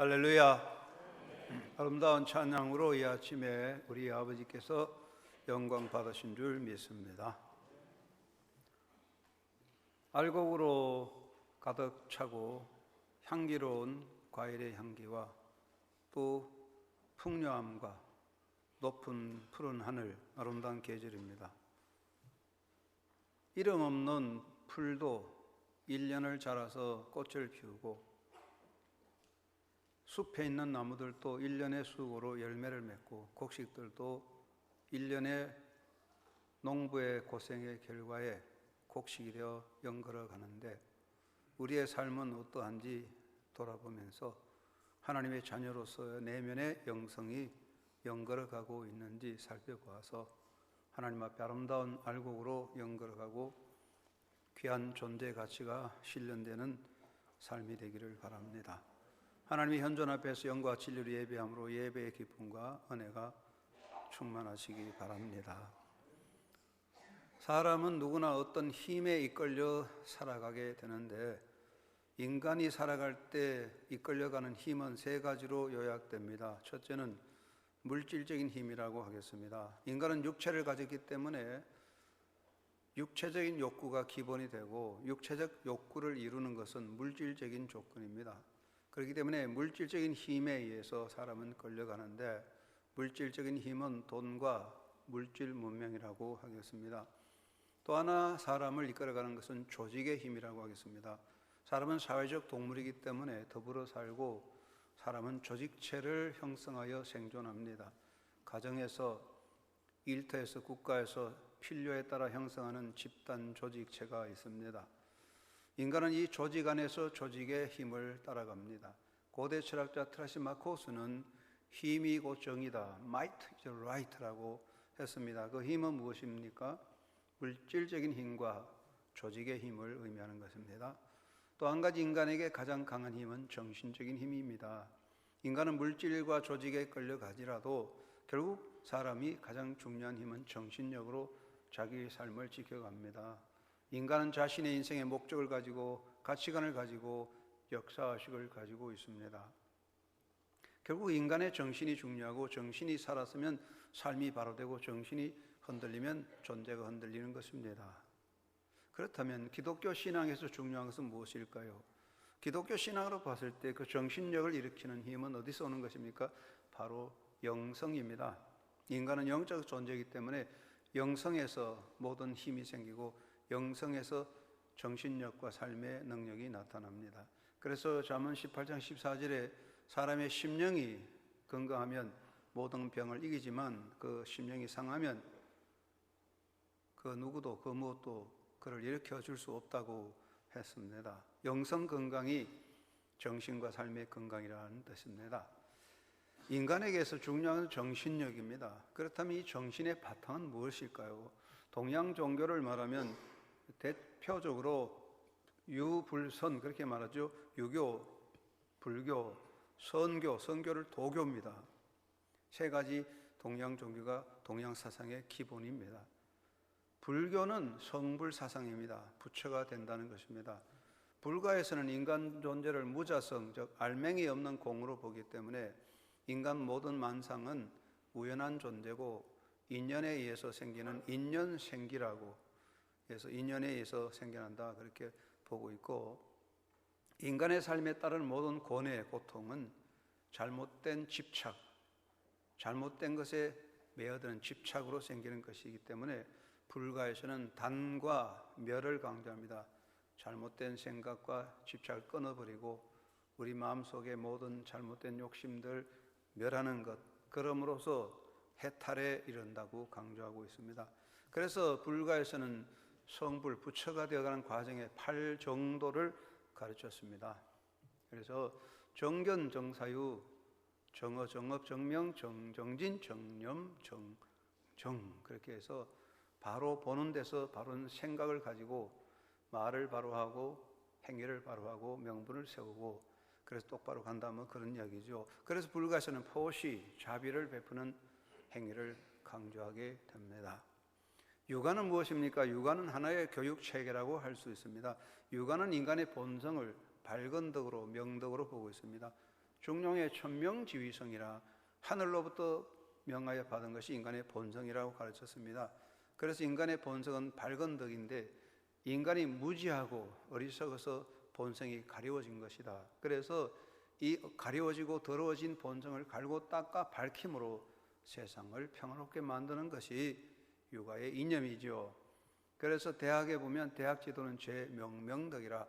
할렐루야. 아름다운 찬양으로 이 아침에 우리 아버지께서 영광 받으신 줄 믿습니다. 알곡으로 가득 차고 향기로운 과일의 향기와 또 풍요함과 높은 푸른 하늘, 아름다운 계절입니다. 이름 없는 풀도 1년을 자라서 꽃을 피우고 숲에 있는 나무들도 1년의 수고로 열매를 맺고 곡식들도 1년의 농부의 고생의 결과에 곡식이 되어 연걸어 가는데 우리의 삶은 어떠한지 돌아보면서 하나님의 자녀로서의 내면의 영성이 연걸어 가고 있는지 살펴보아서 하나님 앞에 아름다운 알곡으로 연걸어 가고 귀한 존재 가치가 실현되는 삶이 되기를 바랍니다. 하나님의 현존 앞에서 영과 진리로 예배함으로 예배의 기쁨과 은혜가 충만하시기 바랍니다. 사람은 누구나 어떤 힘에 이끌려 살아가게 되는데 인간이 살아갈 때 이끌려가는 힘은 세 가지로 요약됩니다. 첫째는 물질적인 힘이라고 하겠습니다. 인간은 육체를 가졌기 때문에 육체적인 욕구가 기본이 되고 육체적 욕구를 이루는 것은 물질적인 조건입니다. 그렇기 때문에 물질적인 힘에 의해서 사람은 끌려가는데 물질적인 힘은 돈과 물질 문명이라고 하겠습니다. 또 하나 사람을 이끌어가는 것은 조직의 힘이라고 하겠습니다. 사람은 사회적 동물이기 때문에 더불어 살고 사람은 조직체를 형성하여 생존합니다. 가정에서, 일터에서, 국가에서 필요에 따라 형성하는 집단 조직체가 있습니다. 인간은 이 조직 안에서 조직의 힘을 따라갑니다. 고대 철학자 트라시마코스는 힘이 곧 정의다, might is right라고 했습니다. 그 힘은 무엇입니까? 물질적인 힘과 조직의 힘을 의미하는 것입니다. 또 한 가지 인간에게 가장 강한 힘은 정신적인 힘입니다. 인간은 물질과 조직에 끌려가지라도 결국 사람이 가장 중요한 힘은 정신력으로 자기 삶을 지켜갑니다. 인간은 자신의 인생의 목적을 가지고 가치관을 가지고 역사의식을 가지고 있습니다. 결국 인간의 정신이 중요하고 정신이 살았으면 삶이 바로 되고 정신이 흔들리면 존재가 흔들리는 것입니다. 그렇다면 기독교 신앙에서 중요한 것은 무엇일까요? 기독교 신앙으로 봤을 때 그 정신력을 일으키는 힘은 어디서 오는 것입니까? 바로 영성입니다. 인간은 영적 존재이기 때문에 영성에서 모든 힘이 생기고 영성에서 정신력과 삶의 능력이 나타납니다. 그래서 잠언 18장 14절에 사람의 심령이 건강하면 모든 병을 이기지만 그 심령이 상하면 그 누구도 그 무엇도 그를 일으켜 줄 수 없다고 했습니다. 영성 건강이 정신과 삶의 건강이라는 뜻입니다. 인간에게서 중요한 정신력입니다. 그렇다면 이 정신의 바탕은 무엇일까요? 동양 종교를 말하면 대표적으로 유불선 그렇게 말하죠. 유교, 불교, 선교, 선교를 도교입니다. 세 가지 동양 종교가 동양 사상의 기본입니다. 불교는 성불 사상입니다. 부처가 된다는 것입니다. 불가에서는 인간 존재를 무자성, 즉 알맹이 없는 공으로 보기 때문에 인간 모든 만상은 우연한 존재고 인연에 의해서 생기는 인연생기라고 그래서 인연에 의해서 생겨난다 그렇게 보고 있고 인간의 삶에 따른 모든 고뇌, 고통은 잘못된 집착, 잘못된 것에 매여드는 집착으로 생기는 것이기 때문에 불가에서는 단과 멸을 강조합니다. 잘못된 생각과 집착을 끊어버리고 우리 마음속의 모든 잘못된 욕심들 멸하는 것, 그럼으로써 해탈에 이른다고 강조하고 있습니다. 그래서 불가에서는 성불, 부처가 되어가는 과정의 8정도를 가르쳤습니다. 그래서 정견, 정사유, 정어, 정업, 정명, 정진, 정념, 정정 그렇게 해서 바로 보는 데서 바른 생각을 가지고 말을 바로 하고 행위를 바로 하고 명분을 세우고 그래서 똑바로 간다면 그런 이야기죠. 그래서 불가에서는 포시, 자비를 베푸는 행위를 강조하게 됩니다. 육아는 무엇입니까? 육아는 하나의 교육 체계라고 할 수 있습니다. 육아는 인간의 본성을 밝은 덕으로 명덕으로 보고 있습니다. 중용의 천명지휘성이라 하늘로부터 명하여 받은 것이 인간의 본성이라고 가르쳤습니다. 그래서 인간의 본성은 밝은 덕인데 인간이 무지하고 어리석어서 본성이 가려워진 것이다. 그래서 이 가려워지고 더러워진 본성을 갈고 닦아 밝힘으로 세상을 평화롭게 만드는 것이 육아의 이념이죠. 그래서 대학에 보면 대학 지도는 제명명덕이라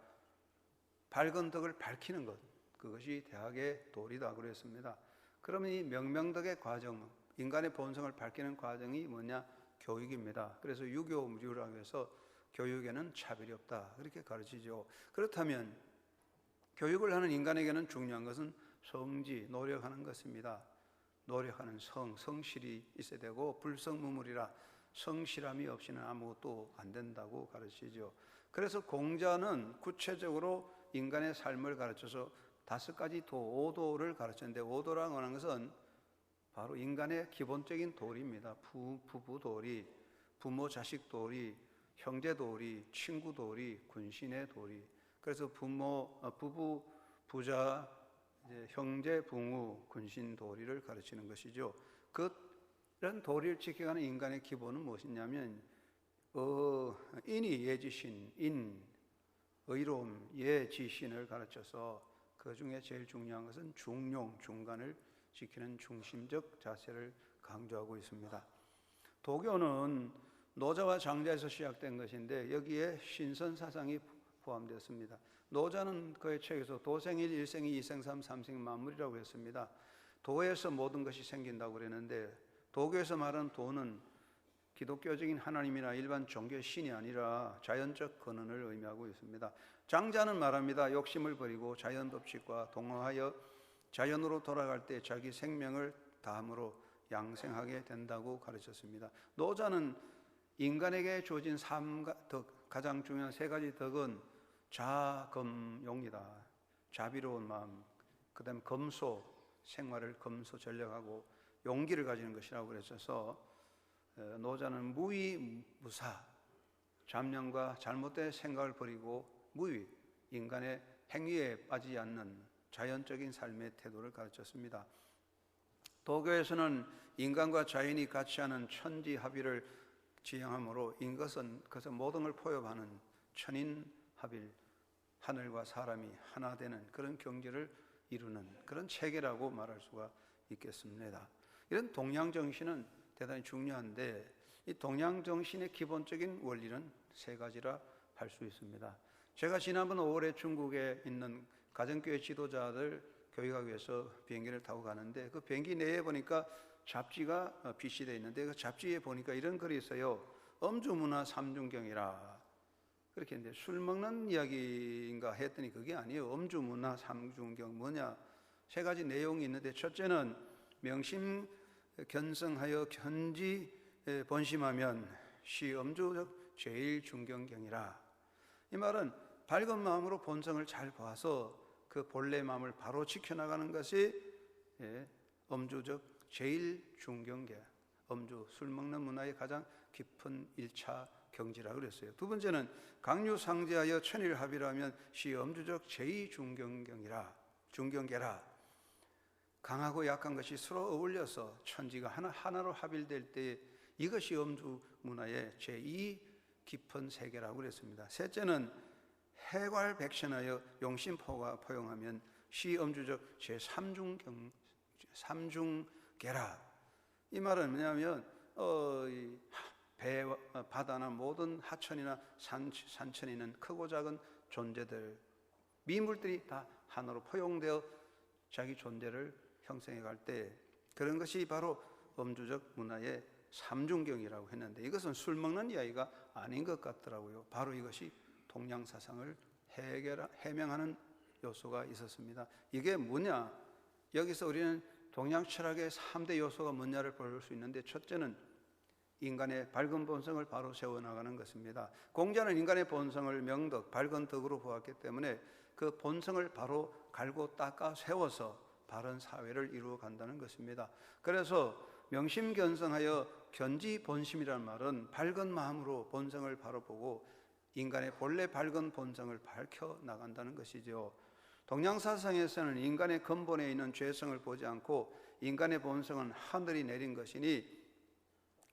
밝은 덕을 밝히는 것, 그것이 대학의 도리다 그랬습니다. 그러면 이 명명덕의 과정, 인간의 본성을 밝히는 과정이 뭐냐? 교육입니다. 그래서 유교무류라고 해서 교육에는 차별이 없다 그렇게 가르치죠. 그렇다면 교육을 하는 인간에게는 중요한 것은 성지, 노력하는 것입니다. 노력하는 성실이 있어야 되고 불성무물이라 성실함이 없이는 아무것도 안 된다고 가르치죠. 그래서 공자는 구체적으로 인간의 삶을 가르쳐서 5가지 오도를 가르쳤는데, 오도라고 하는 것은 바로 인간의 기본적인 도리입니다. 부부 도리, 부모 자식 도리, 형제 도리, 친구 도리, 군신의 도리. 그래서 부부, 부자, 형제, 붕우, 군신 도리를 가르치는 것이죠. 그런 도리를 지켜가는 인간의 기본은 무엇이냐면 인이 예지신, 의로움, 예지신을 가르쳐서 그 중에 제일 중요한 것은 중용, 중간을 지키는 중심적 자세를 강조하고 있습니다. 도교는 노자와 장자에서 시작된 것인데 여기에 신선 사상이 포함되었습니다. 노자는 그의 책에서 도생일, 일생이, 이생삼, 삼생 만물이라고 했습니다. 도에서 모든 것이 생긴다고 그랬는데 도교에서 말하는 도는 기독교적인 하나님이나 일반 종교의 신이 아니라 자연적 근원을 의미하고 있습니다. 장자는 말합니다. 욕심을 버리고 자연 법칙과 동화하여 자연으로 돌아갈 때 자기 생명을 다함으로 양생하게 된다고 가르쳤습니다. 노자는 인간에게 주어진 덕, 가장 중요한 3가지 덕은 자금용이다. 자비로운 마음, 그 다음에 검소, 생활을 검소 전략하고 용기를 가지는 것이라고 그랬어서 노자는 무위무사, 잡념과 잘못된 생각을 버리고 무위, 인간의 행위에 빠지지 않는 자연적인 삶의 태도를 가르쳤습니다. 도교에서는 인간과 자연이 같이 하는 천지합의를 지향하므로 이것은 모든 걸 포용하는 천인합일, 하늘과 사람이 하나 되는 그런 경지를 이루는 그런 체계라고 말할 수가 있겠습니다. 이런 동양정신은 대단히 중요한데 이 동양정신의 기본적인 원리는 3가지라 할 수 있습니다. 제가 지난번 5월에 중국에 있는 가정교회 지도자들 교육하기 위해서 비행기를 타고 가는데 그 비행기 내에 보니까 잡지가 비치되어 있는데 그 잡지에 보니까 이런 글이 있어요. 엄주문화 삼중경이라. 그렇게 했는데 술 먹는 이야기인가 했더니 그게 아니에요. 엄주문화 삼중경 뭐냐? 3가지 내용이 있는데 첫째는 명심 견성하여 견지 번심하면 시엄주적 제일 중경경이라. 이 말은 밝은 마음으로 본성을 잘 보아서 그 본래 마음을 바로 지켜나가는 것이 엄주적 제일 중경계, 엄주, 술 먹는 문화의 가장 깊은 1차 경지라고 그랬어요. 2번째는 강유상제하여 천일합의라면 시엄주적 제2중경경이라, 중경계라. 강하고 약한 것이 서로 어울려서 천지가 하나로 합일될 때 이것이 엄주 문화의 제2 깊은 세계라고 그랬습니다. 셋째는 해괄백신하여 용심포가 포용하면 시엄주적 제3중계라. 이 말은 뭐냐면 바다나 모든 하천이나 산천이는 크고 작은 존재들, 미물들이 다 하나로 포용되어 자기 존재를 형성해 갈 때 그런 것이 바로 엄주적 문화의 3중경이라고 했는데 이것은 술 먹는 이야기가 아닌 것 같더라고요. 바로 이것이 동양 사상을 해명하는 요소가 있었습니다. 이게 뭐냐? 여기서 우리는 동양 철학의 3대 요소가 뭐냐를 볼 수 있는데 첫째는 인간의 밝은 본성을 바로 세워나가는 것입니다. 공자는 인간의 본성을 명덕, 밝은 덕으로 보았기 때문에 그 본성을 바로 갈고 닦아 세워서 바른 사회를 이루어 간다는 것입니다. 그래서 명심견성하여 견지본심이라는 말은 밝은 마음으로 본성을 바로 보고 인간의 본래 밝은 본성을 밝혀 나간다는 것이죠. 동양사상에서는 인간의 근본에 있는 죄성을 보지 않고 인간의 본성은 하늘이 내린 것이니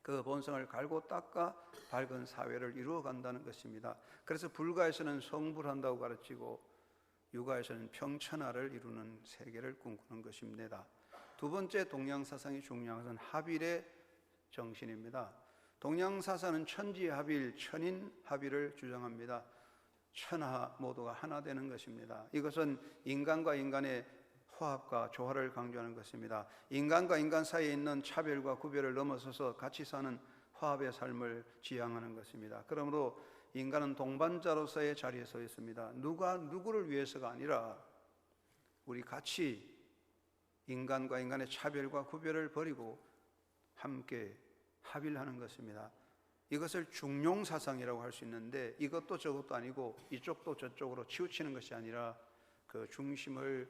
그 본성을 갈고 닦아 밝은 사회를 이루어 간다는 것입니다. 그래서 불가에서는 성불한다고 가르치고 육아에서는 평천하를 이루는 세계를 꿈꾸는 것입니다. 두 번째 동양사상이 중요한 것은 합일의 정신입니다. 동양사상은 천지합일, 천인합일을 주장합니다. 천하 모두가 하나 되는 것입니다. 이것은 인간과 인간의 화합과 조화를 강조하는 것입니다. 인간과 인간 사이에 있는 차별과 구별을 넘어서서 같이 사는 화합의 삶을 지향하는 것입니다. 그러므로 인간은 동반자로서의 자리에 서 있습니다. 누가 누구를 위해서가 아니라 우리 같이 인간과 인간의 차별과 구별을 버리고 함께 합일하는 것입니다. 이것을 중용사상이라고 할 수 있는데 이것도 저것도 아니고 이쪽도 저쪽으로 치우치는 것이 아니라 그 중심을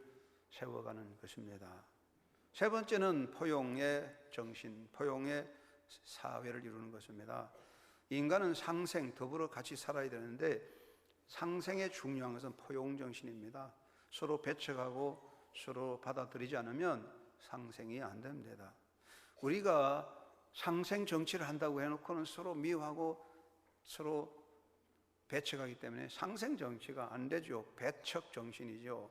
세워가는 것입니다. 세 번째는 포용의 정신, 포용의 사회를 이루는 것입니다. 인간은 상생, 더불어 같이 살아야 되는데 상생에 중요한 것은 포용 정신입니다. 서로 배척하고 서로 받아들이지 않으면 상생이 안 됩니다. 우리가 상생 정치를 한다고 해놓고는 서로 미워하고 서로 배척하기 때문에 상생 정치가 안 되죠. 배척 정신이죠.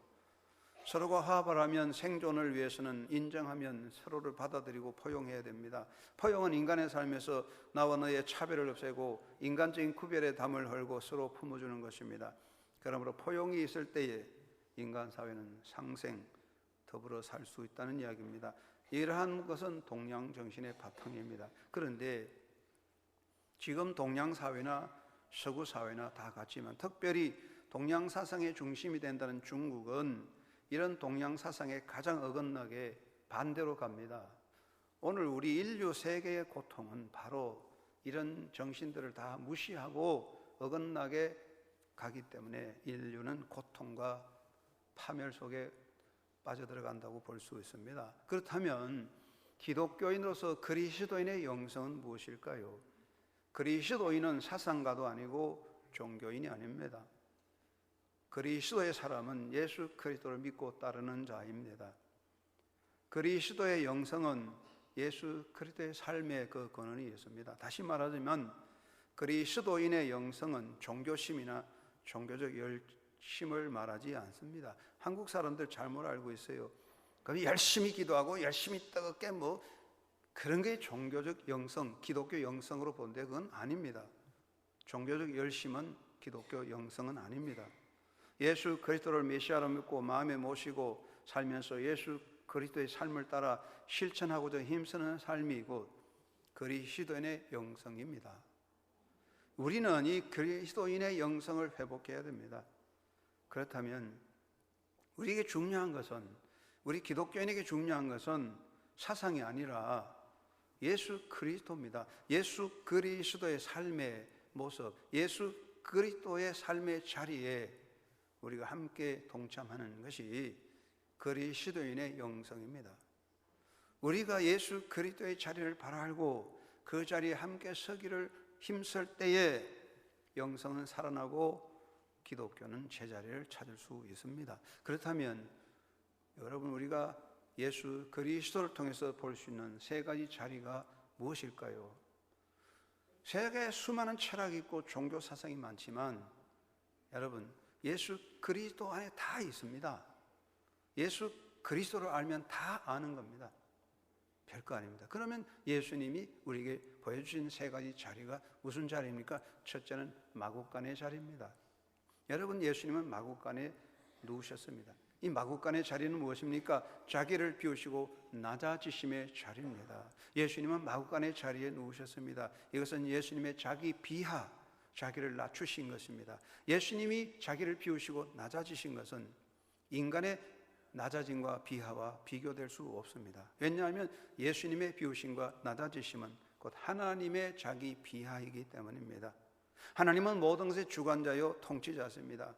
서로가 화합을 하면 생존을 위해서는 인정하면 서로를 받아들이고 포용해야 됩니다. 포용은 인간의 삶에서 나와 너의 차별을 없애고 인간적인 구별의 담을 헐고 서로 품어주는 것입니다. 그러므로 포용이 있을 때에 인간 사회는 상생, 더불어 살 수 있다는 이야기입니다. 이러한 것은 동양 정신의 바탕입니다. 그런데 지금 동양 사회나 서구 사회나 다 같지만 특별히 동양 사상의 중심이 된다는 중국은 이런 동양 사상에 가장 어긋나게 반대로 갑니다. 오늘 우리 인류 세계의 고통은 바로 이런 정신들을 다 무시하고 어긋나게 가기 때문에 인류는 고통과 파멸 속에 빠져들어간다고 볼 수 있습니다. 그렇다면 기독교인으로서 그리스도인의 영성은 무엇일까요? 그리스도인은 사상가도 아니고 종교인이 아닙니다. 그리스도의 사람은 예수 그리스도를 믿고 따르는 자입니다. 그리스도의 영성은 예수 그리스도의 삶의 그 근원이 있습니다. 다시 말하자면 그리스도인의 영성은 종교심이나 종교적 열심을 말하지 않습니다. 한국 사람들 잘못 알고 있어요. 그럼 열심히 기도하고 열심히 뜨겁게 그런 게 종교적 영성, 기독교 영성으로 본데 그건 아닙니다. 종교적 열심은 기독교 영성은 아닙니다. 예수 그리스도를 메시아로 믿고 마음에 모시고 살면서 예수 그리스도의 삶을 따라 실천하고자 힘쓰는 삶이 곧 그리스도인의 영성입니다. 우리는 이 그리스도인의 영성을 회복해야 됩니다. 그렇다면 우리에게 중요한 것은, 우리 기독교인에게 중요한 것은 사상이 아니라 예수 그리스도입니다. 예수 그리스도의 삶의 모습, 예수 그리스도의 삶의 자리에 우리가 함께 동참하는 것이 그리스도인의 영성입니다. 우리가 예수 그리스도의 자리를 바로 알고 그 자리에 함께 서기를 힘쓸 때에 영성은 살아나고 기독교는 제자리를 찾을 수 있습니다. 그렇다면 여러분, 우리가 예수 그리스도를 통해서 볼 수 있는 세 가지 자리가 무엇일까요? 세계에 수많은 철학이 있고 종교 사상이 많지만 여러분, 예수 그리스도 안에 다 있습니다. 예수 그리스도를 알면 다 아는 겁니다. 별거 아닙니다. 그러면 예수님이 우리에게 보여주신 세 가지 자리가 무슨 자리입니까? 첫째는 마국간의 자리입니다. 여러분, 예수님은 마국간에 누우셨습니다. 이 마국간의 자리는 무엇입니까? 자기를 비우시고 낮아지심의 자리입니다. 예수님은 마국간의 자리에 누우셨습니다. 이것은 예수님의 자기 비하, 자기를 낮추신 것입니다. 예수님이 자기를 비우시고 낮아지신 것은 인간의 낮아짐과 비하와 비교될 수 없습니다. 왜냐하면 예수님의 비우심과 낮아지심은 곧 하나님의 자기 비하이기 때문입니다. 하나님은 모든 것의 주관자요 통치자십니다.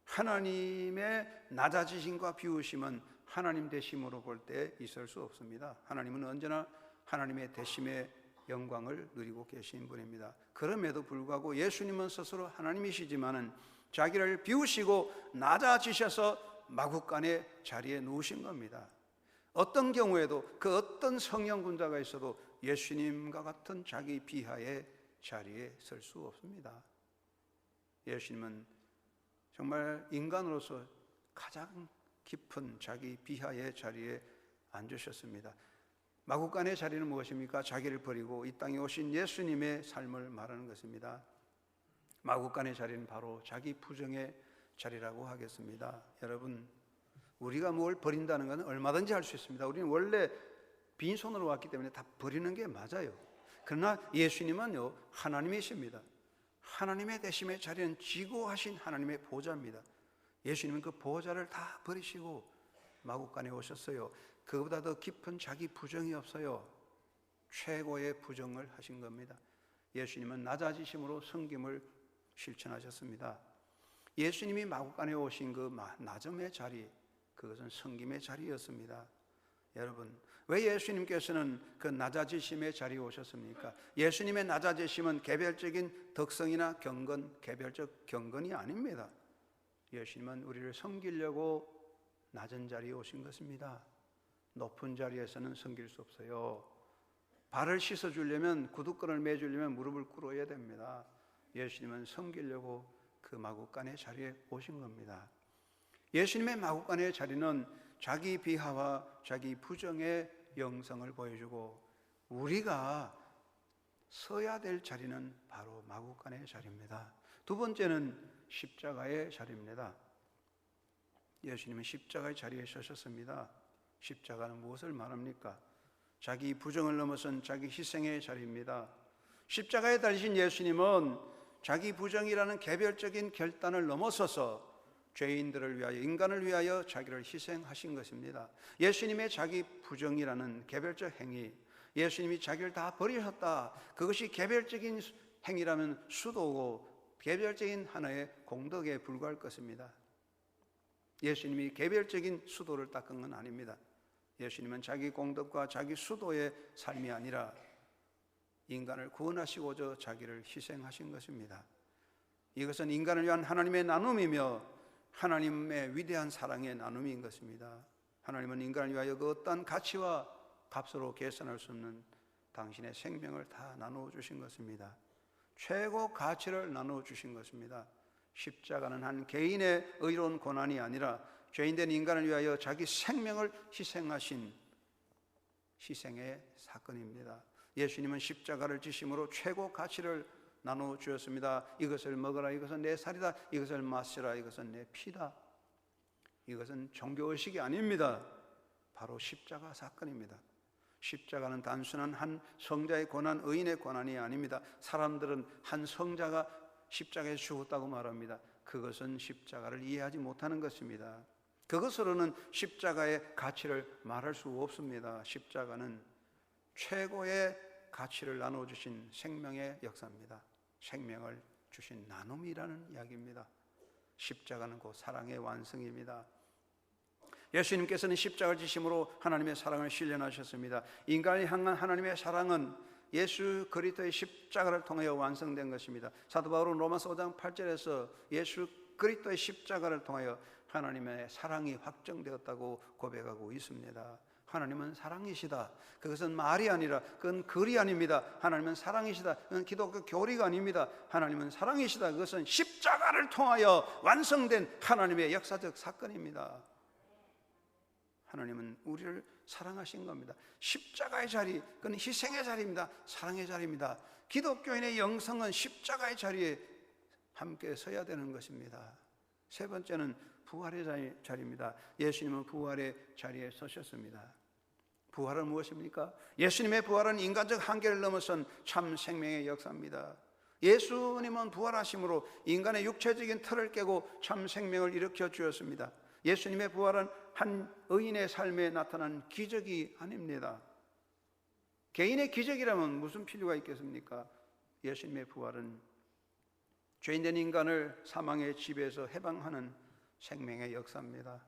하나님의 낮아지심과 비우심은 하나님 되심으로 볼 때 있을 수 없습니다. 하나님은 언제나 하나님의 되심의 영광을 누리고 계신 분입니다. 그럼에도 불구하고 예수님은 스스로 하나님이시지만은 자기를 비우시고 낮아지셔서 마구간의 자리에 누우신 겁니다. 어떤 경우에도 그 어떤 성령군자가 있어도 예수님과 같은 자기 비하의 자리에 설 수 없습니다. 예수님은 정말 인간으로서 가장 깊은 자기 비하의 자리에 앉으셨습니다. 마구간의 자리는 무엇입니까? 자기를 버리고 이 땅에 오신 예수님의 삶을 말하는 것입니다. 마구간의 자리는 바로 자기 부정의 자리라고 하겠습니다. 여러분, 우리가 뭘 버린다는 것은 얼마든지 할 수 있습니다. 우리는 원래 빈손으로 왔기 때문에 다 버리는 게 맞아요. 그러나 예수님은요, 하나님이십니다. 하나님의 대심의 자리는 지고하신 하나님의 보좌입니다. 예수님은 그 보좌를 다 버리시고 마구간에 오셨어요. 그보다 더 깊은 자기 부정이 없어요. 최고의 부정을 하신 겁니다. 예수님은 낮아지심으로 섬김을 실천하셨습니다. 예수님이 마구간에 오신 그 낮음의 자리, 그것은 섬김의 자리였습니다. 여러분, 왜 예수님께서는 그 낮아지심의 자리에 오셨습니까? 예수님의 낮아지심은 개별적인 덕성이나 경건, 개별적 경건이 아닙니다. 예수님은 우리를 섬기려고 낮은 자리에 오신 것입니다. 높은 자리에서는 섬길 수 없어요. 발을 씻어주려면, 구두끈을 매주려면 무릎을 꿇어야 됩니다. 예수님은 섬기려고 그 마구간의 자리에 오신 겁니다. 예수님의 마구간의 자리는 자기 비하와 자기 부정의 영성을 보여주고, 우리가 서야 될 자리는 바로 마구간의 자리입니다. 두 번째는 십자가의 자리입니다. 예수님은 십자가의 자리에 서셨습니다. 십자가는 무엇을 말합니까? 자기 부정을 넘어선 자기 희생의 자리입니다. 십자가에 달리신 예수님은 자기 부정이라는 개별적인 결단을 넘어서서 죄인들을 위하여, 인간을 위하여 자기를 희생하신 것입니다. 예수님의 자기 부정이라는 개별적 행위, 예수님이 자기를 다 버리셨다, 그것이 개별적인 행위라면 수도고 개별적인 하나의 공덕에 불과할 것입니다. 예수님이 개별적인 수도를 닦은 건 아닙니다. 예수님은 자기 공덕과 자기 수도의 삶이 아니라 인간을 구원하시고자 자기를 희생하신 것입니다. 이것은 인간을 위한 하나님의 나눔이며 하나님의 위대한 사랑의 나눔인 것입니다. 하나님은 인간을 위하여 그 어떠한 가치와 값으로 계산할 수 없는 당신의 생명을 다 나누어 주신 것입니다. 최고 가치를 나누어 주신 것입니다. 십자가는 한 개인의 의로운 고난이 아니라 죄인된 인간을 위하여 자기 생명을 희생하신 희생의 사건입니다. 예수님은 십자가를 지심으로 최고 가치를 나누어 주었습니다. 이것을 먹어라, 이것은 내 살이다, 이것을 마시라, 이것은 내 피다. 이것은 종교의식이 아닙니다. 바로 십자가 사건입니다. 십자가는 단순한 한 성자의 고난, 의인의 고난이 아닙니다. 사람들은 한 성자가 십자가에 죽었다고 말합니다. 그것은 십자가를 이해하지 못하는 것입니다. 그것으로는 십자가의 가치를 말할 수 없습니다. 십자가는 최고의 가치를 나눠주신 생명의 역사입니다. 생명을 주신 나눔이라는 이야기입니다. 십자가는 곧 사랑의 완성입니다. 예수님께서는 십자가를 지심으로 하나님의 사랑을 실현하셨습니다. 인간을 향한 하나님의 사랑은 예수 그리스도의 십자가를 통하여 완성된 것입니다. 사도 바울은 로마서 5장 8절에서 예수 그리스도의 십자가를 통하여 하나님의 사랑이 확정되었다고 고백하고 있습니다. 하나님은 사랑이시다. 그것은 말이 아니라 그건 글이 아닙니다. 하나님은 사랑이시다. 그건 기독교 교리가 아닙니다. 하나님은 사랑이시다. 그것은 십자가를 통하여 완성된 하나님의 역사적 사건입니다. 하나님은 우리를 사랑하신 겁니다. 십자가의 자리, 그건 희생의 자리입니다. 사랑의 자리입니다. 기독교인의 영성은 십자가의 자리에 함께 서야 되는 것입니다. 세 번째는 부활의 자리입니다. 예수님은 부활의 자리에 서셨습니다. 부활은 무엇입니까? 예수님의 부활은 인간적 한계를 넘어선 참 생명의 역사입니다. 예수님은 부활하심으로 인간의 육체적인 틀을 깨고 참 생명을 일으켜 주었습니다. 예수님의 부활은 한 의인의 삶에 나타난 기적이 아닙니다. 개인의 기적이라면 무슨 필요가 있겠습니까? 예수님의 부활은 죄인된 인간을 사망의 지배에서 해방하는 생명의 역사입니다.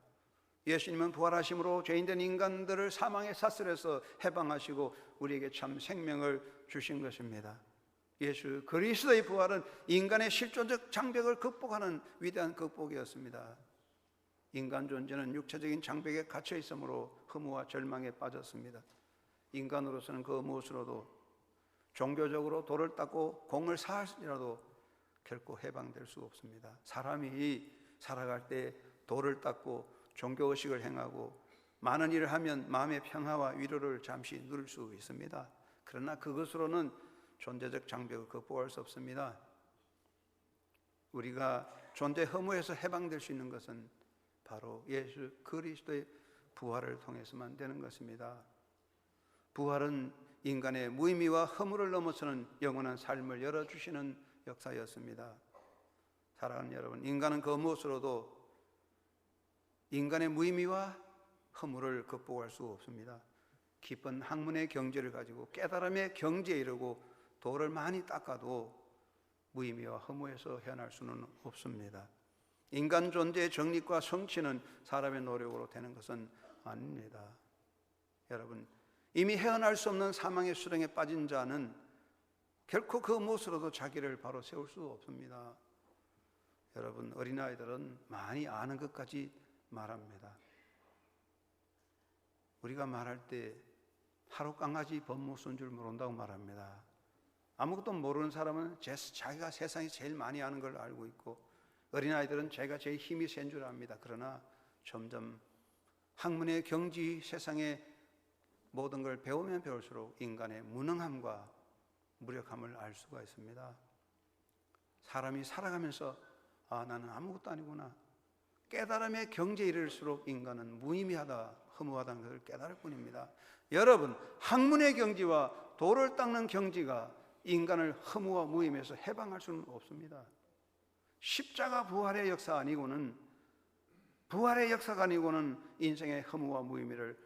예수님은 부활하심으로 죄인된 인간들을 사망의 사슬에서 해방하시고 우리에게 참 생명을 주신 것입니다. 예수 그리스도의 부활은 인간의 실존적 장벽을 극복하는 위대한 극복이었습니다. 인간 존재는 육체적인 장벽에 갇혀 있으므로 허무와 절망에 빠졌습니다. 인간으로서는 그 무엇으로도 종교적으로 돌을 닦고 공을 쌓을지라도 결코 해방될 수 없습니다. 사람이 살아갈 때 돌을 닦고 종교의식을 행하고 많은 일을 하면 마음의 평화와 위로를 잠시 누릴 수 있습니다. 그러나 그것으로는 존재적 장벽을 극복할 수 없습니다. 우리가 존재 허무에서 해방될 수 있는 것은 바로 예수 그리스도의 부활을 통해서만 되는 것입니다. 부활은 인간의 무의미와 허무를 넘어서는 영원한 삶을 열어주시는 역사였습니다. 사랑하는 여러분, 인간은 그 무엇으로도 인간의 무의미와 허무를 극복할 수 없습니다. 깊은 학문의 경지를 가지고 깨달음의 경지에 이르고 돌을 많이 닦아도 무의미와 허무에서 헤어날 수는 없습니다. 인간 존재의 정립과 성취는 사람의 노력으로 되는 것은 아닙니다. 여러분, 이미 헤어날 수 없는 사망의 수렁에 빠진 자는 결코 그 무엇으로도 자기를 바로 세울 수 없습니다. 여러분, 어린아이들은 많이 아는 것까지 말합니다. 우리가 말할 때 하루 강아지 법무 쓴 줄 모른다고 말합니다. 아무것도 모르는 사람은 자기가 세상에 제일 많이 아는 걸 알고 있고, 어린아이들은 자기가 제일 힘이 센 줄 압니다. 그러나 점점 학문의 경지, 세상의 모든 걸 배우면 배울수록 인간의 무능함과 무력함을 알 수가 있습니다. 사람이 살아가면서 나는 아무것도 아니구나, 깨달음의 경지에 이를수록 인간은 무의미하다, 허무하다는 것을 깨달을 뿐입니다. 여러분, 학문의 경지와 돌을 닦는 경지가 인간을 허무와 무의미에서 해방할 수는 없습니다. 십자가 부활의 역사가 아니고는 인생의 허무와 무의미를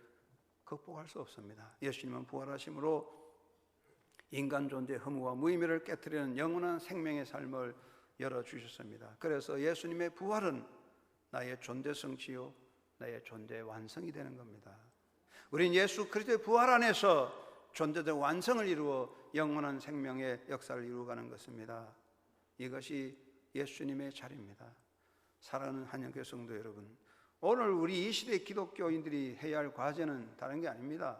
극복할 수 없습니다. 예수님은 부활하심으로 인간 존재의 허무와 무의미를 깨트리는 영원한 생명의 삶을 열어주셨습니다. 그래서 예수님의 부활은 나의 존재 성취요, 나의 존재의 완성이 되는 겁니다. 우린 예수 그리스도의 부활 안에서 존재적 완성을 이루어 영원한 생명의 역사를 이루어가는 것입니다. 이것이 예수님의 자리입니다. 사랑하는 한영교회 성도 여러분, 오늘 우리 이 시대 기독교인들이 해야 할 과제는 다른 게 아닙니다.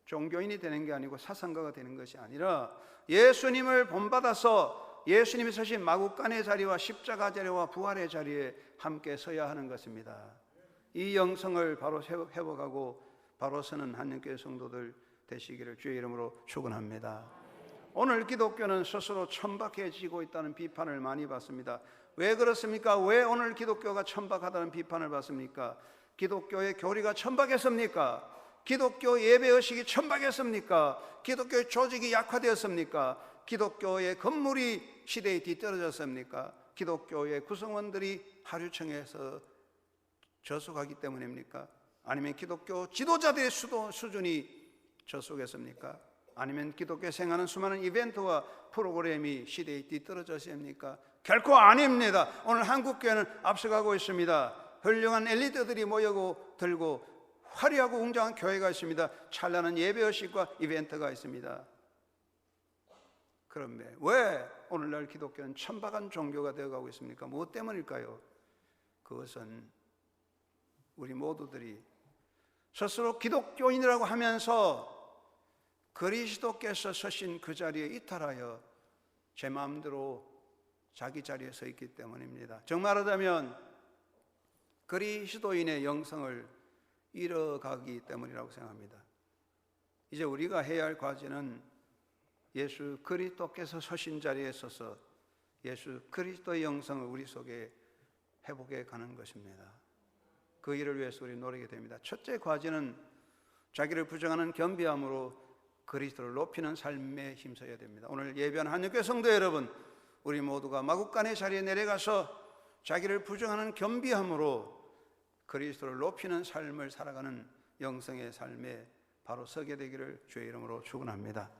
종교인이 되는 게 아니고 사상가가 되는 것이 아니라 예수님을 본받아서 예수님이 서신 마구간의 자리와 십자가 자리와 부활의 자리에 함께 서야 하는 것입니다. 이 영성을 바로 회복하고 바로 서는 한영교회 성도들 되시기를 주의 이름으로 축원합니다. 오늘 기독교는 스스로 천박해지고 있다는 비판을 많이 받습니다. 왜 그렇습니까? 왜 오늘 기독교가 천박하다는 비판을 받습니까? 기독교의 교리가 천박했습니까? 기독교 예배의식이 천박했습니까? 기독교의 조직이 약화되었습니까? 기독교의 건물이 시대에 뒤떨어졌습니까? 기독교의 구성원들이 하류청에서 저속하기 때문입니까? 아니면 기독교 지도자들의 수준이 저속했습니까? 아니면 기독교에 생하는 수많은 이벤트와 프로그램이 시대에 뒤떨어졌습니까? 결코 아닙니다. 오늘 한국교회는 앞서가고 있습니다. 훌륭한 엘리트들이 모여고 들고 화려하고 웅장한 교회가 있습니다. 찬란한 예배의식과 이벤트가 있습니다. 그런데 왜 오늘날 기독교는 천박한 종교가 되어가고 있습니까? 무엇 때문일까요? 그것은 우리 모두들이 스스로 기독교인이라고 하면서 그리스도께서 서신 그 자리에 이탈하여 제 마음대로 자기 자리에 서 있기 때문입니다. 정말하자면 그리스도인의 영성을 잃어가기 때문이라고 생각합니다. 이제 우리가 해야 할 과제는 예수 그리스도께서 서신 자리에 서서 예수 그리스도의 영성을 우리 속에 회복해 가는 것입니다. 그 일을 위해서 우리 노력이 됩니다. 첫째 과제는 자기를 부정하는 겸비함으로 그리스도를 높이는 삶에 힘써야 됩니다. 오늘 예배한 한영교회 성도 여러분, 우리 모두가 마구간의 자리에 내려가서 자기를 부정하는 겸비함으로 그리스도를 높이는 삶을 살아가는 영성의 삶에 바로 서게 되기를 주의 이름으로 축원합니다.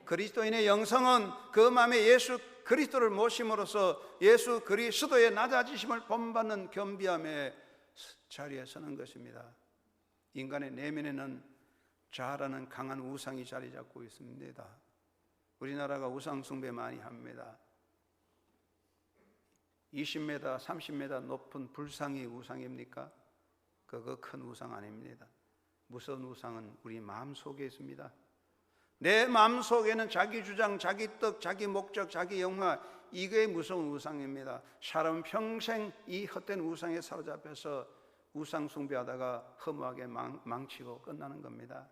그리스도인의 영성은 그 마음에 예수 그리스도를 모심으로써 예수 그리스도의 낮아지심을 본받는 겸비함의 자리에 서는 것입니다. 인간의 내면에는 자아라는 강한 우상이 자리 잡고 있습니다. 우리나라가 우상 숭배 많이 합니다. 20m, 30m 높은 불상이 우상입니까? 그거 큰 우상 아닙니다. 무서운 우상은 우리 마음속에 있습니다. 내 마음속에는 자기 주장, 자기 뜻, 자기 목적, 자기 영화, 이게 무서운 우상입니다. 사람은 평생 이 헛된 우상에 사로잡혀서 우상 숭배하다가 허무하게 망치고 끝나는 겁니다.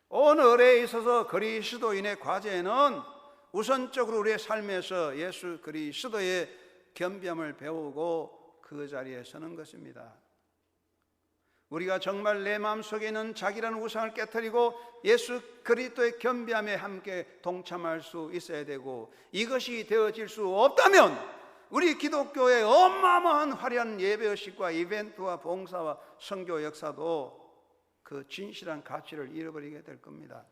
오늘에 있어서 그리스도인의 과제는 우선적으로 우리의 삶에서 예수 그리스도의 겸비함을 배우고 그 자리에 서는 것입니다. 우리가 정말 내 마음속에 있는 자기라는 우상을 깨트리고 예수 그리스도의 겸비함에 함께 동참할 수 있어야 되고, 이것이 되어질 수 없다면 우리 기독교의 어마어마한 화려한 예배의식과 이벤트와 봉사와 선교 역사도 그 진실한 가치를 잃어버리게 될 겁니다.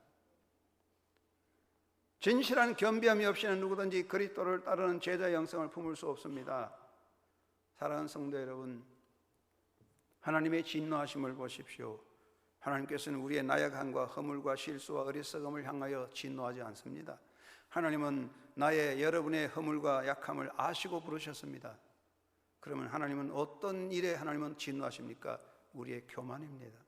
진실한 겸비함이 없이는 누구든지 그리스도를 따르는 제자 영성을 품을 수 없습니다. 사랑하는 성도 여러분, 하나님의 진노하심을 보십시오. 하나님께서는 우리의 나약함과 허물과 실수와 어리석음을 향하여 진노하지 않습니다. 하나님은 여러분의 허물과 약함을 아시고 부르셨습니다. 그러면 하나님은 어떤 일에 하나님은 진노하십니까? 우리의 교만입니다.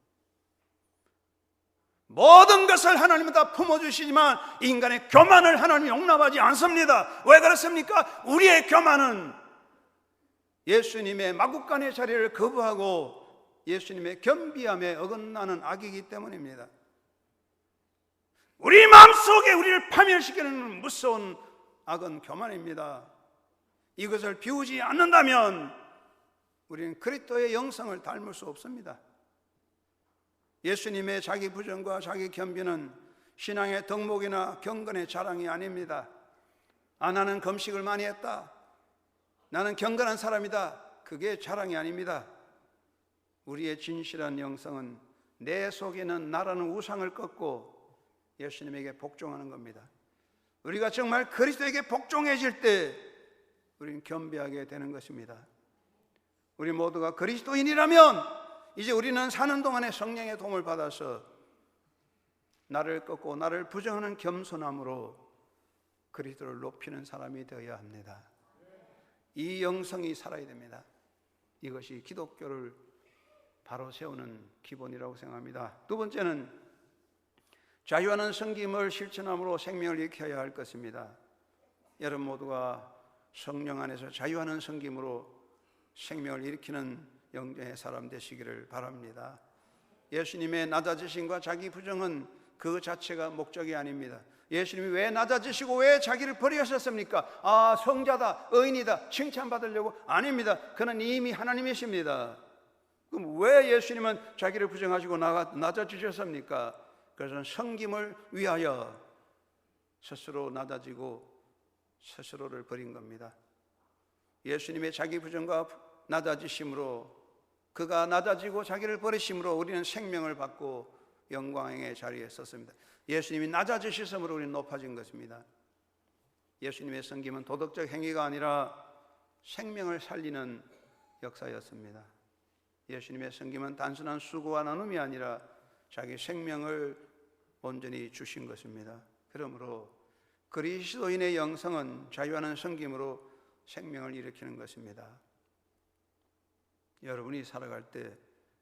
모든 것을 하나님은 다 품어주시지만 인간의 교만을 하나님이 용납하지 않습니다. 왜 그렇습니까? 우리의 교만은 예수님의 마구간의 자리를 거부하고 예수님의 겸비함에 어긋나는 악이기 때문입니다. 우리 마음속에 우리를 파멸시키는 무서운 악은 교만입니다. 이것을 비우지 않는다면 우리는 그리스도의 영성을 닮을 수 없습니다. 예수님의 자기 부정과 자기 겸비는 신앙의 덕목이나 경건의 자랑이 아닙니다. 나는 금식을 많이 했다, 나는 경건한 사람이다, 그게 자랑이 아닙니다. 우리의 진실한 영성은 내 속에는 나라는 우상을 꺾고 예수님에게 복종하는 겁니다. 우리가 정말 그리스도에게 복종해질 때 우리는 겸비하게 되는 것입니다. 우리 모두가 그리스도인이라면 이제 우리는 사는 동안에 성령의 도움을 받아서 나를 꺾고 나를 부정하는 겸손함으로 그리스도를 높이는 사람이 되어야 합니다. 이 영성이 살아야 됩니다. 이것이 기독교를 바로 세우는 기본이라고 생각합니다. 두 번째는 자유하는 섬김을 실천함으로 생명을 일으켜야 할 것입니다. 여러분 모두가 성령 안에서 자유하는 섬김으로 생명을 일으키는 영적의 사람 되시기를 바랍니다. 예수님의 낮아지심과 자기 부정은 그 자체가 목적이 아닙니다. 예수님이 왜 낮아지시고 왜 자기를 버리셨습니까? 성자다, 의인이다, 칭찬받으려고? 아닙니다. 그는 이미 하나님이십니다. 그럼 왜 예수님은 자기를 부정하시고 낮아지셨습니까? 그것은 섬김을 위하여 스스로 낮아지고 스스로를 버린 겁니다. 예수님의 자기 부정과 낮아지심으로, 그가 낮아지고 자기를 버리심으로 우리는 생명을 받고 영광의 자리에 섰습니다. 예수님이 낮아지셨으므로 우리는 높아진 것입니다. 예수님의 섬김은 도덕적 행위가 아니라 생명을 살리는 역사였습니다. 예수님의 섬김은 단순한 수고와 나눔이 아니라 자기 생명을 온전히 주신 것입니다. 그러므로 그리스도인의 영성은 자유하는 섬김으로 생명을 일으키는 것입니다. 여러분이 살아갈 때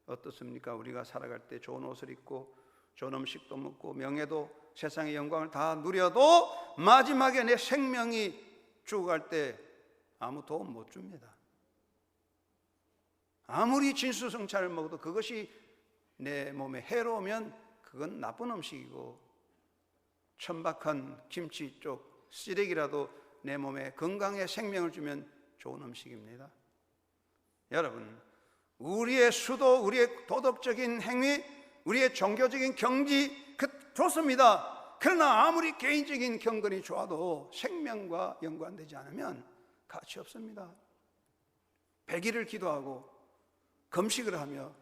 어떻습니까? 우리가 살아갈 때 좋은 옷을 입고 좋은 음식도 먹고 명예도 세상의 영광을 다 누려도 마지막에 내 생명이 죽어갈 때 아무 도움 못 줍니다. 아무리 진수성찬을 먹어도 그것이 내 몸에 해로우면 그건 나쁜 음식이고, 천박한 김치 쪽 쓰레기라도 내 몸에 건강에 생명을 주면 좋은 음식입니다. 여러분, 우리의 수도, 우리의 도덕적인 행위, 우리의 종교적인 경지 좋습니다. 그러나 아무리 개인적인 경건이 좋아도 생명과 연관되지 않으면 가치 없습니다. 100일을 기도하고 금식을 하며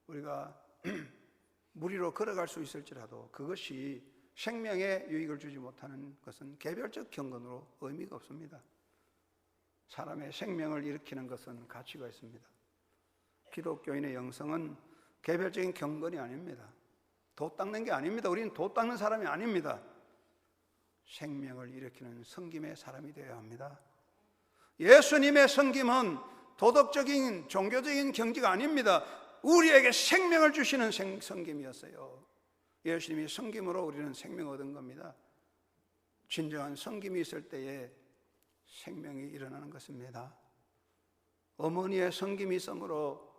우리가 무리로 걸어갈 수 있을지라도 그것이 생명에 유익을 주지 못하는 것은 개별적 경건으로 의미가 없습니다. 사람의 생명을 일으키는 것은 가치가 있습니다. 기독교인의 영성은 개별적인 경건이 아닙니다. 도 닦는 게 아닙니다. 우리는 도 닦는 사람이 아닙니다. 생명을 일으키는 섬김의 사람이 되어야 합니다. 예수님의 섬김은 도덕적인 종교적인 경지가 아닙니다. 우리에게 생명을 주시는 섬김이었어요. 예수님이 섬김으로 우리는 생명을 얻은 겁니다. 진정한 섬김이 있을 때에 생명이 일어나는 것입니다. 어머니의 섬김이 있으므로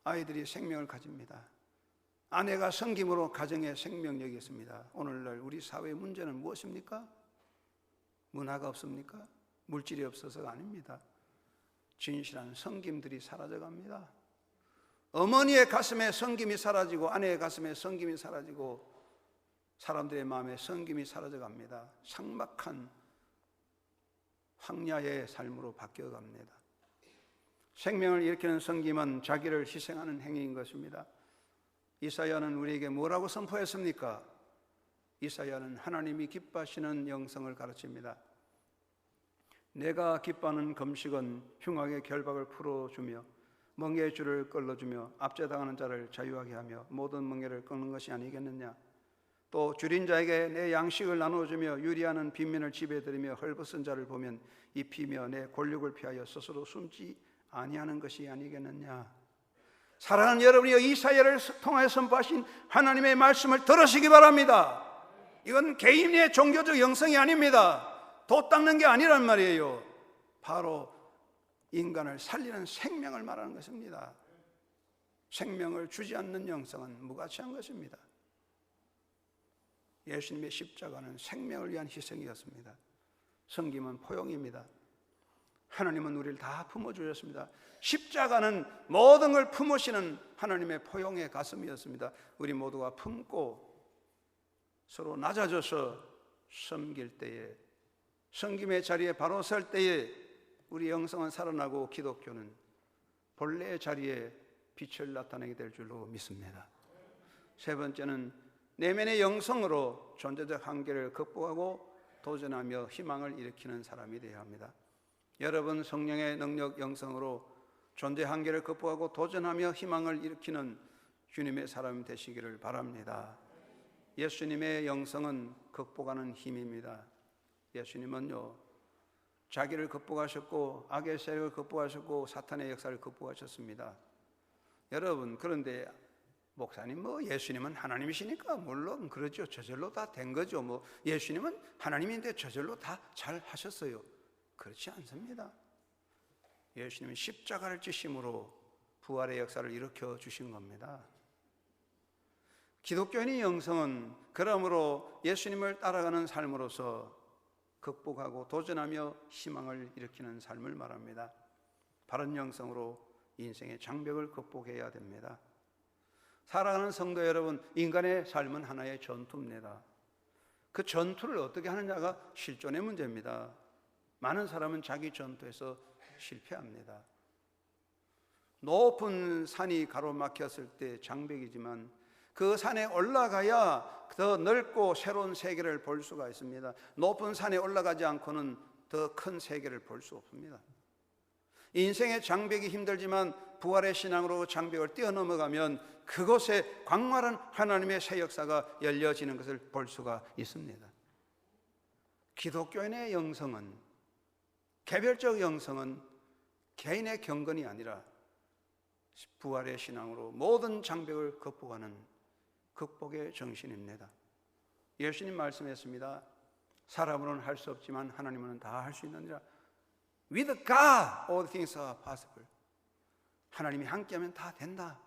아이들이 생명을 가집니다. 아내가 섬김으로 가정에 생명력이 있습니다. 오늘날 우리 사회의 문제는 무엇입니까? 문화가 없습니까? 물질이 없어서가 아닙니다. 진실한 섬김들이 사라져갑니다. 어머니의 가슴에 섬김이 사라지고 아내의 가슴에 섬김이 사라지고 사람들의 마음에 섬김이 사라져갑니다. 삭막한 황야의 삶으로 바뀌어갑니다. 생명을 일으키는 섬김은 자기를 희생하는 행위인 것입니다. 이사야는 우리에게 뭐라고 선포했습니까? 이사야는 하나님이 기뻐하시는 영성을 가르칩니다. 내가 기뻐하는 금식은 흉악의 결박을 풀어주며 멍에의 줄을 끌어주며 압제당하는 자를 자유하게 하며 모든 멍에를 끊는 것이 아니겠느냐. 또 줄인 자에게 내 양식을 나눠주며 유리하는 빈민을 지배드리며 헐벗은 자를 보면 입히며 내 권력을 피하여 스스로 숨지 아니하는 것이 아니겠느냐. 사랑하는 여러분이 이사야를 통하여 선포하신 하나님의 말씀을 들으시기 바랍니다. 이건 개인의 종교적 영성이 아닙니다. 돛 닦는 게 아니란 말이에요. 바로 인간을 살리는 생명을 말하는 것입니다. 생명을 주지 않는 영성은 무가치한 것입니다. 예수님의 십자가는 생명을 위한 희생이었습니다. 섬김은 포용입니다. 하나님은 우리를 다 품어주셨습니다. 십자가는 모든 걸 품으시는 하나님의 포용의 가슴이었습니다. 우리 모두가 품고 서로 낮아져서 섬길 때에, 섬김의 자리에 바로 설 때에 우리 영성은 살아나고 기독교는 본래의 자리에 빛을 나타내게 될 줄로 믿습니다. 세 번째는 내면의 영성으로 존재적 한계를 극복하고 도전하며 희망을 일으키는 사람이 되어야 합니다. 여러분 성령의 능력 영성으로 존재 한계를 극복하고 도전하며 희망을 일으키는 주님의 사람 되시기를 바랍니다. 예수님의 영성은 극복하는 힘입니다. 예수님은요, 자기를 극복하셨고 악의 세력을 극복하셨고 사탄의 역사를 극복하셨습니다. 여러분, 그런데 목사님 예수님은 하나님이시니까 물론 그렇죠. 저절로 다 된 거죠. 예수님은 하나님인데 저절로 다 잘 하셨어요. 그렇지 않습니다. 예수님은 십자가를 지심으로 부활의 역사를 일으켜 주신 겁니다. 기독교인의 영성은 그러므로 예수님을 따라가는 삶으로서 극복하고 도전하며 희망을 일으키는 삶을 말합니다. 바른 영성으로 인생의 장벽을 극복해야 됩니다. 살아가는 성도 여러분, 인간의 삶은 하나의 전투입니다. 그 전투를 어떻게 하느냐가 실존의 문제입니다. 많은 사람은 자기 전투에서 실패합니다. 높은 산이 가로막혔을 때 장벽이지만 그 산에 올라가야 더 넓고 새로운 세계를 볼 수가 있습니다. 높은 산에 올라가지 않고는 더 큰 세계를 볼 수 없습니다. 인생의 장벽이 힘들지만 부활의 신앙으로 장벽을 뛰어넘어가면 그곳에 광활한 하나님의 새 역사가 열려지는 것을 볼 수가 있습니다. 기독교인의 영성은, 개별적 영성은 개인의 경건이 아니라 부활의 신앙으로 모든 장벽을 극복하는 극복의 정신입니다. 예수님 말씀했습니다. 사람으로는 할 수 없지만 하나님은 다 할 수 있느니라. With God all things are possible. 하나님이 함께하면 다 된다.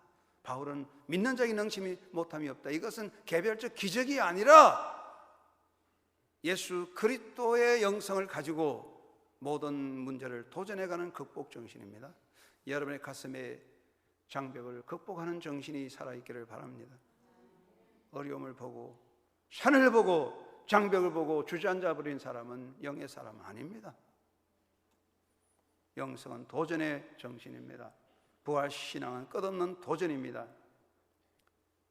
바울은 믿는 자에게 능심이 못함이 없다. 이것은 개별적 기적이 아니라 예수 그리스도의 영성을 가지고 모든 문제를 도전해가는 극복 정신입니다. 여러분의 가슴에 장벽을 극복하는 정신이 살아있기를 바랍니다. 어려움을 보고 산을 보고 장벽을 보고 주저앉아 버린 사람은 영의 사람 아닙니다. 영성은 도전의 정신입니다. 부활신앙은 끝없는 도전입니다.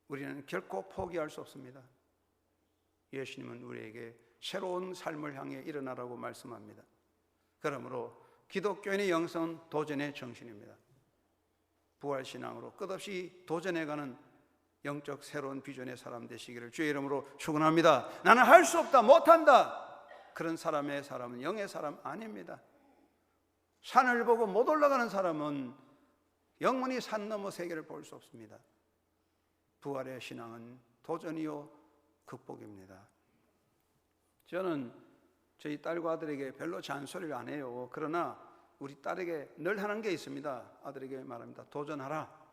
우리는 결코 포기할 수 없습니다. 예수님은 우리에게 새로운 삶을 향해 일어나라고 말씀합니다. 그러므로 기독교인의 영성은 도전의 정신입니다. 부활신앙으로 끝없이 도전해가는 영적 새로운 비전의 사람 되시기를 주의 이름으로 축원합니다. 나는 할 수 없다, 못한다, 그런 사람은 영의 사람 아닙니다. 산을 보고 못 올라가는 사람은 영원히 산 너머 세계를 볼 수 없습니다. 부활의 신앙은 도전이요 극복입니다. 저는 저희 딸과 아들에게 별로 잔소리를 안 해요. 그러나 우리 딸에게 늘 하는 게 있습니다. 아들에게 말합니다. 도전하라.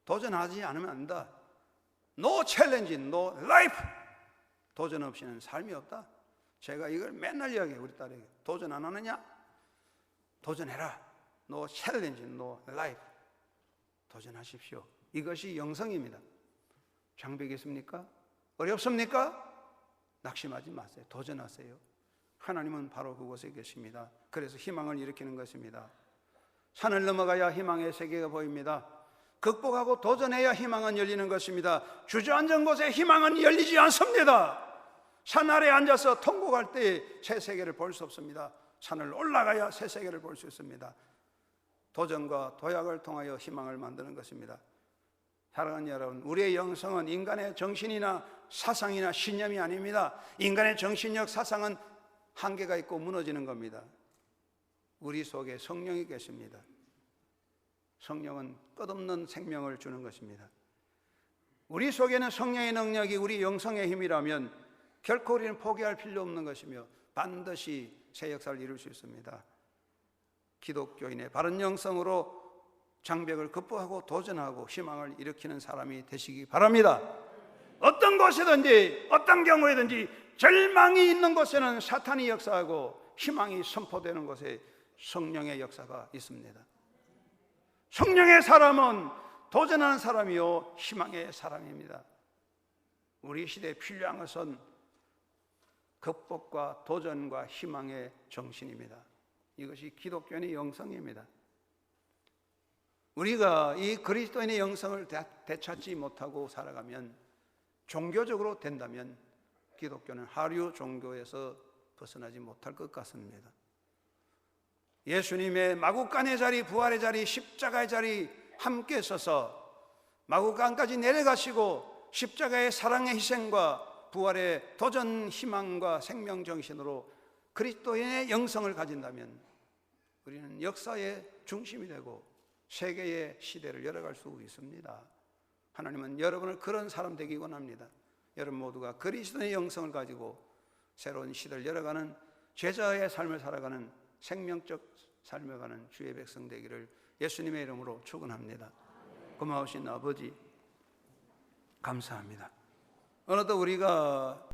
도전하지 않으면 안 된다. No challenge, no life. 도전 없이는 삶이 없다. 제가 이걸 맨날 이야기해요. 우리 딸에게. 도전 안 하느냐? 도전해라. No challenge, no life. 도전하십시오. 이것이 영성입니다. 장벽이십니까? 어렵습니까? 낙심하지 마세요. 도전하세요. 하나님은 바로 그곳에 계십니다. 그래서 희망을 일으키는 것입니다. 산을 넘어가야 희망의 세계가 보입니다. 극복하고 도전해야 희망은 열리는 것입니다. 주저앉은 곳에 희망은 열리지 않습니다. 산 아래에 앉아서 통곡할 때 새 세계를 볼 수 없습니다. 산을 올라가야 새 세계를 볼 수 있습니다. 도전과 도약을 통하여 희망을 만드는 것입니다. 사랑하는 여러분, 우리의 영성은 인간의 정신이나 사상이나 신념이 아닙니다. 인간의 정신력, 사상은 한계가 있고 무너지는 겁니다. 우리 속에 성령이 계십니다. 성령은 끝없는 생명을 주는 것입니다. 우리 속에는 성령의 능력이 우리 영성의 힘이라면 결코 우리는 포기할 필요 없는 것이며 반드시 새 역사를 이룰 수 있습니다. 기독교인의 바른 영성으로 장벽을 극복하고 도전하고 희망을 일으키는 사람이 되시기 바랍니다. 어떤 곳이든지 어떤 경우에든지 절망이 있는 곳에는 사탄이 역사하고 희망이 선포되는 곳에 성령의 역사가 있습니다. 성령의 사람은 도전하는 사람이요 희망의 사람입니다. 우리 시대에 필요한 것은 극복과 도전과 희망의 정신입니다. 이것이 기독교인의 영성입니다. 우리가 이 그리스도인의 영성을 되찾지 못하고 살아가면, 종교적으로 된다면 기독교는 하류 종교에서 벗어나지 못할 것 같습니다. 예수님의 마구간의 자리, 부활의 자리, 십자가의 자리 함께 서서 마구간까지 내려가시고 십자가의 사랑의 희생과 부활의 도전 희망과 생명 정신으로 그리스도인의 영성을 가진다면 우리는 역사의 중심이 되고 세계의 시대를 열어갈 수 있습니다. 하나님은 여러분을 그런 사람 되기 원합니다. 여러분 모두가 그리스도의 영성을 가지고 새로운 시대를 열어가는 제자의 삶을 살아가는 생명적 삶을 가는 주의 백성 되기를 예수님의 이름으로 축원합니다. 고마우신 아버지 감사합니다. 어느덧 우리가